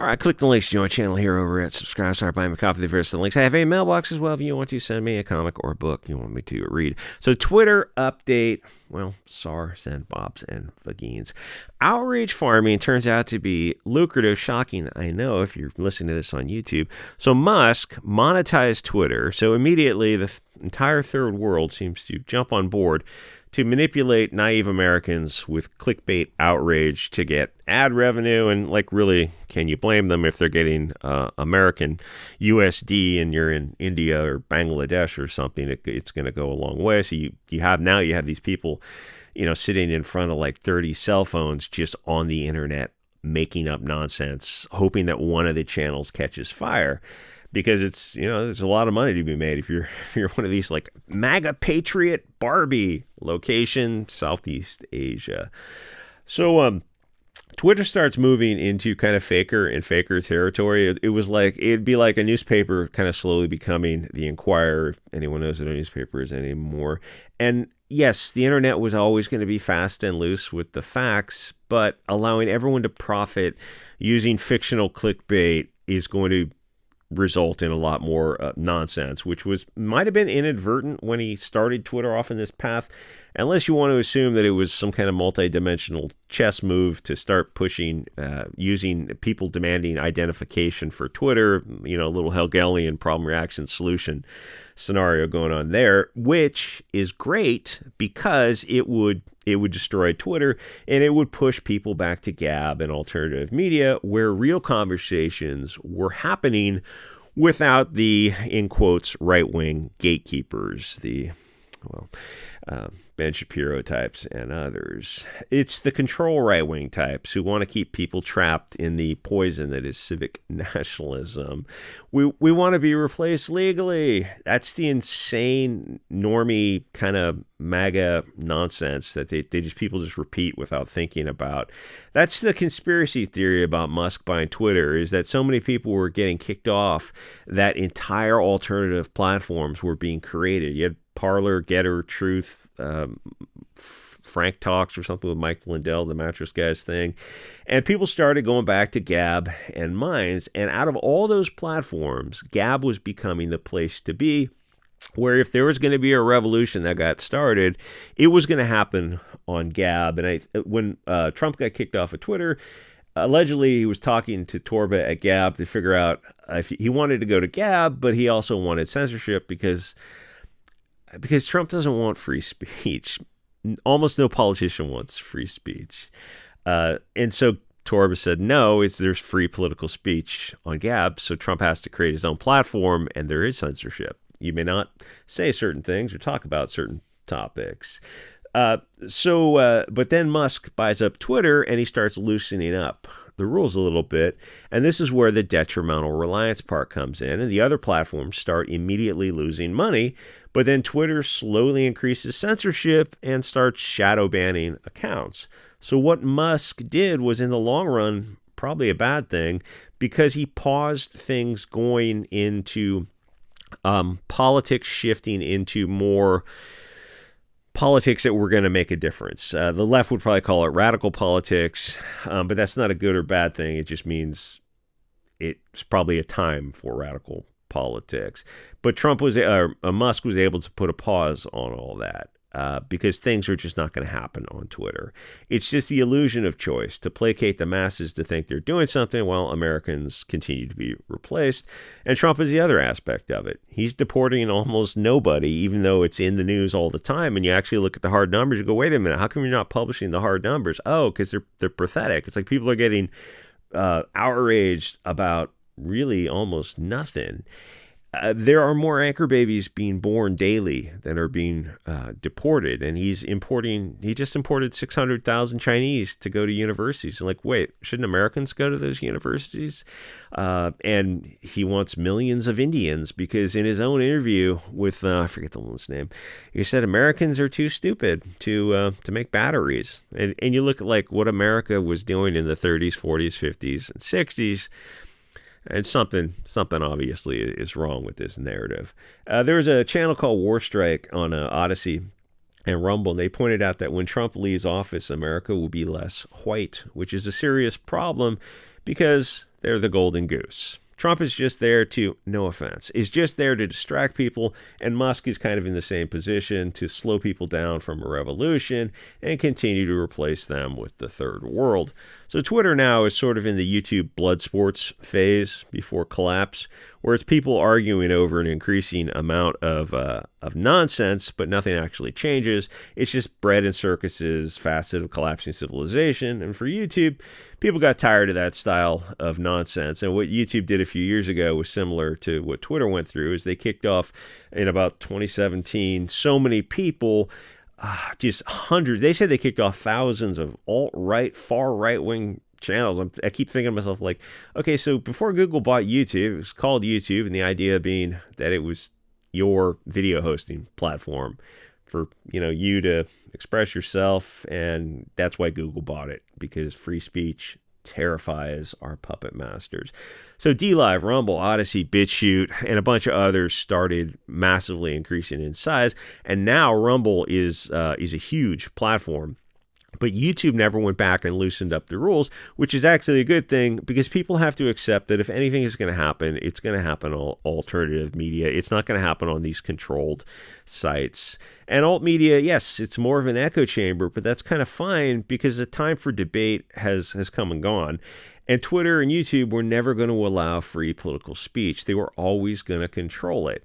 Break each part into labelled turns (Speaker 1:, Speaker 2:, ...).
Speaker 1: All right, click the links to my channel here over at SubStars. Start buying me a copy of the various links. I have a mailbox as well if you want to send me a comic or a book you want me to read. So Twitter update, well, SAAAR, send Bobs and Vageens. Outrage farming turns out to be lucrative. Shocking, I know, if you're listening to this on YouTube. So Musk monetized Twitter. So immediately the entire third world seems to jump on board to manipulate naive Americans with clickbait outrage to get ad revenue. And like, really, can you blame them if they're getting American USD and you're in India or Bangladesh or something? It's going to go a long way. So you have these people, sitting in front of like 30 cell phones just on the internet, making up nonsense, hoping that one of the channels catches fire. Because it's, there's a lot of money to be made if you're one of these like MAGA Patriot Barbie location, Southeast Asia. So Twitter starts moving into kind of faker and faker territory. It'd be like a newspaper kind of slowly becoming the Inquirer, if anyone knows what a newspaper is anymore. And yes, the internet was always going to be fast and loose with the facts, but allowing everyone to profit using fictional clickbait is going to result in a lot more nonsense, which might have been inadvertent when he started Twitter off in this path, unless you want to assume that it was some kind of multi-dimensional chess move to start pushing, using people demanding identification for Twitter, a little Hegelian problem reaction solution scenario going on there, which is great because it would destroy Twitter and it would push people back to Gab and alternative media where real conversations were happening without the, in quotes, right-wing gatekeepers, Ben Shapiro types and others. It's the control right-wing types who want to keep people trapped in the poison that is civic nationalism. We want to be replaced legally. That's the insane normie kind of MAGA nonsense that people just repeat without thinking about. That's the conspiracy theory about Musk buying Twitter, is that so many people were getting kicked off that entire alternative platforms were being created. You had Parler, Getter, Truth, Frank Talks or something with Mike Lindell, the mattress guys thing. And people started going back to Gab and Minds. And out of all those platforms, Gab was becoming the place to be, where if there was going to be a revolution that got started, it was going to happen on Gab. And when Trump got kicked off of Twitter, allegedly he was talking to Torba at Gab to figure out if he wanted to go to Gab, but he also wanted censorship because Trump doesn't want free speech. Almost no politician wants free speech. And so Torba said, no, there's free political speech on Gab, so Trump has to create his own platform, and there is censorship. You may not say certain things or talk about certain topics. But then Musk buys up Twitter, and he starts loosening up the rules a little bit. And this is where the detrimental reliance part comes in, and the other platforms start immediately losing money. But then Twitter slowly increases censorship and starts shadow banning accounts. So what Musk did was, in the long run, probably a bad thing, because he paused things going into politics shifting into more politics that were going to make a difference. The left would probably call it radical politics, but that's not a good or bad thing. It just means it's probably a time for radical politics. But Musk was able to put a pause on all that because things are just not going to happen on Twitter. It's just the illusion of choice to placate the masses to think they're doing something while Americans continue to be replaced. And Trump is the other aspect of it. He's deporting almost nobody, even though it's in the news all the time. And you actually look at the hard numbers, you go, wait a minute, how come you're not publishing the hard numbers? Oh, because they're pathetic. It's like people are getting outraged about really almost nothing. There are more anchor babies being born daily than are being deported. And he just imported 600,000 Chinese to go to universities. And like, wait, shouldn't Americans go to those universities? And he wants millions of Indians because in his own interview with, I forget the woman's name, he said Americans are too stupid to make batteries. And you look at like what America was doing in the 30s, 40s, 50s, and 60s. And something obviously is wrong with this narrative. There was a channel called War Strike on Odyssey and Rumble, and they pointed out that when Trump leaves office, America will be less white, which is a serious problem because they're the golden goose. Trump is just there to, no offense, is just there to distract people, and Musk is kind of in the same position to slow people down from a revolution and continue to replace them with the third world. So Twitter now is sort of in the YouTube blood sports phase before collapse, where it's people arguing over an increasing amount of nonsense, but nothing actually changes. It's just bread and circuses, facet of collapsing civilization. And for YouTube, people got tired of that style of nonsense. And what YouTube did a few years ago was similar to what Twitter went through, is they kicked off in about 2017 so many people, just hundreds. They said they kicked off thousands of alt-right, far right-wing channels. I keep thinking to myself, like, okay, so before Google bought YouTube, it was called YouTube, and the idea being that it was your video hosting platform for, you to express yourself, and that's why Google bought it, because free speech terrifies our puppet masters. So DLive, Rumble, Odyssey, BitChute, and a bunch of others started massively increasing in size, and now Rumble is a huge platform. But YouTube never went back and loosened up the rules, which is actually a good thing, because people have to accept that if anything is going to happen, it's going to happen on alternative media. It's not going to happen on these controlled sites. And alt media, yes, it's more of an echo chamber, but that's kind of fine, because the time for debate has come and gone. And Twitter and YouTube were never going to allow free political speech. They were always going to control it.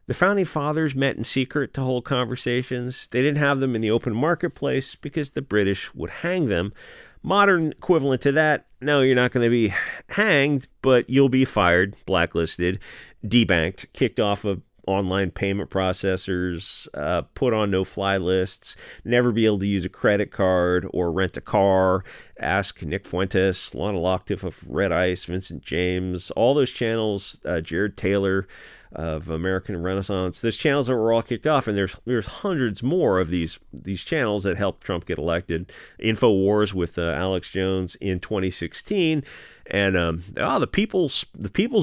Speaker 1: The Founding Fathers met in secret to hold conversations. They didn't have them in the open marketplace because the British would hang them. Modern equivalent to that, no, you're not going to be hanged, but you'll be fired, blacklisted, debanked, kicked off of online payment processors, put on no-fly lists, never be able to use a credit card or rent a car. Ask Nick Fuentes, Lana Locktiff of Red Ice, Vincent James, all those channels, Jared Taylor of American Renaissance. There's channels that were all kicked off, and there's hundreds more of these channels that helped Trump get elected. InfoWars with Alex Jones in 2016, and the people's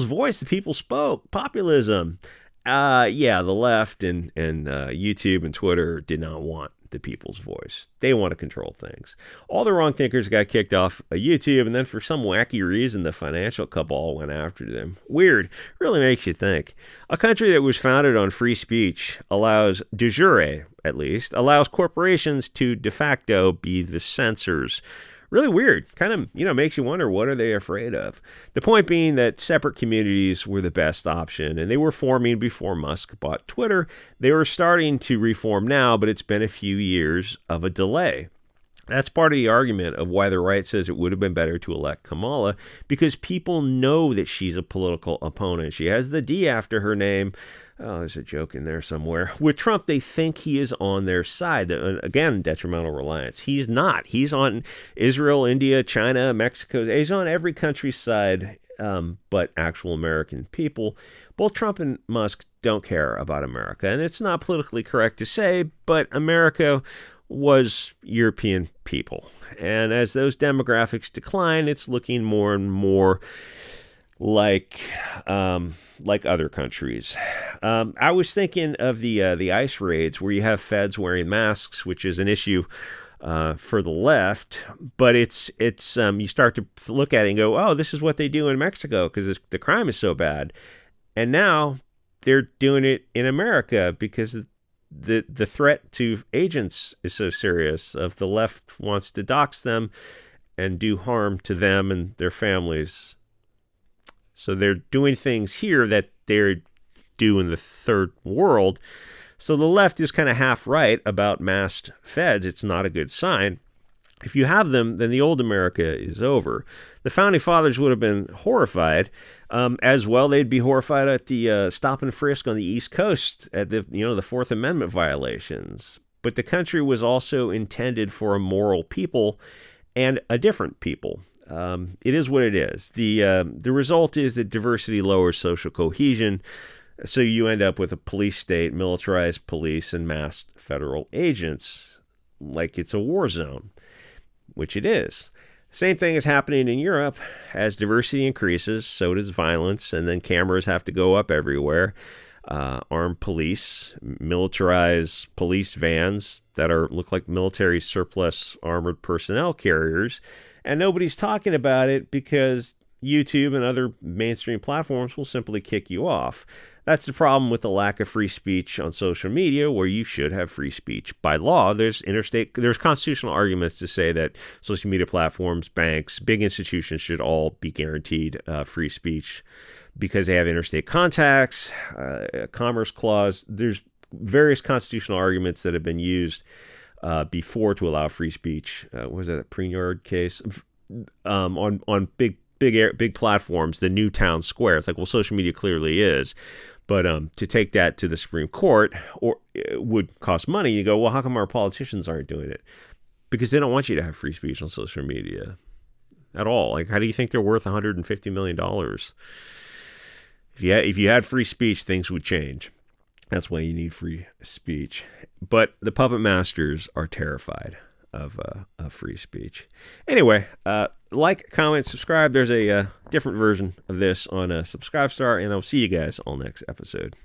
Speaker 1: voice, the people spoke, populism. The left and YouTube and Twitter did not want the people's voice. They want to control things. All the wrong thinkers got kicked off YouTube, and then for some wacky reason, the financial cabal went after them. Weird. Really makes you think. A country that was founded on free speech allows, de jure at least, allows corporations to de facto be the censors. Really weird. Kind of, makes you wonder, what are they afraid of? The point being that separate communities were the best option, and they were forming before Musk bought Twitter. They were starting to reform now, but it's been a few years of a delay. That's part of the argument of why the right says it would have been better to elect Kamala, because people know that she's a political opponent. She has the D after her name. Oh, there's a joke in there somewhere. With Trump, they think he is on their side. Again, detrimental reliance. He's not. He's on Israel, India, China, Mexico. He's on every country's side, but actual American people. Both Trump and Musk don't care about America. And it's not politically correct to say, but America was European people. And as those demographics decline, it's looking more and more like other countries. I was thinking of the ICE raids, where you have feds wearing masks, which is an issue for the left, but it's you start to look at it and go, oh, this is what they do in Mexico because the crime is so bad, and now they're doing it in America because the threat to agents is so serious. Of the left wants to dox them and do harm to them and their families. So they're doing things here that they're doing in the third world. So the left is kind of half right about masked feds. It's not a good sign. If you have them, then the old America is over. The Founding Fathers would have been horrified. As well, they'd be horrified at the stop and frisk on the East Coast at the Fourth Amendment violations. But the country was also intended for a moral people and a different people. It is what it is. The result is that diversity lowers social cohesion, so you end up with a police state, militarized police, and masked federal agents, like it's a war zone, which it is. Same thing is happening in Europe. As diversity increases, so does violence, and then cameras have to go up everywhere. Armed police, militarized police vans that look like military surplus armored personnel carriers. And nobody's talking about it because YouTube and other mainstream platforms will simply kick you off. That's the problem with the lack of free speech on social media, where you should have free speech. By law, there's constitutional arguments to say that social media platforms, banks, big institutions should all be guaranteed free speech because they have interstate contacts, a commerce clause. There's various constitutional arguments that have been used before to allow free speech. What was that, a Preenyard case? On big platforms, the new town square. It's like, well, social media clearly is. But to take that to the Supreme Court or it would cost money. You go, well, how come our politicians aren't doing it? Because they don't want you to have free speech on social media at all. Like, how do you think they're worth $150 million? If you had free speech, things would change. That's why you need free speech. But the puppet masters are terrified of free speech. Anyway, like, comment, subscribe. There's a different version of this on SubScribestar, and I'll see you guys all next episode.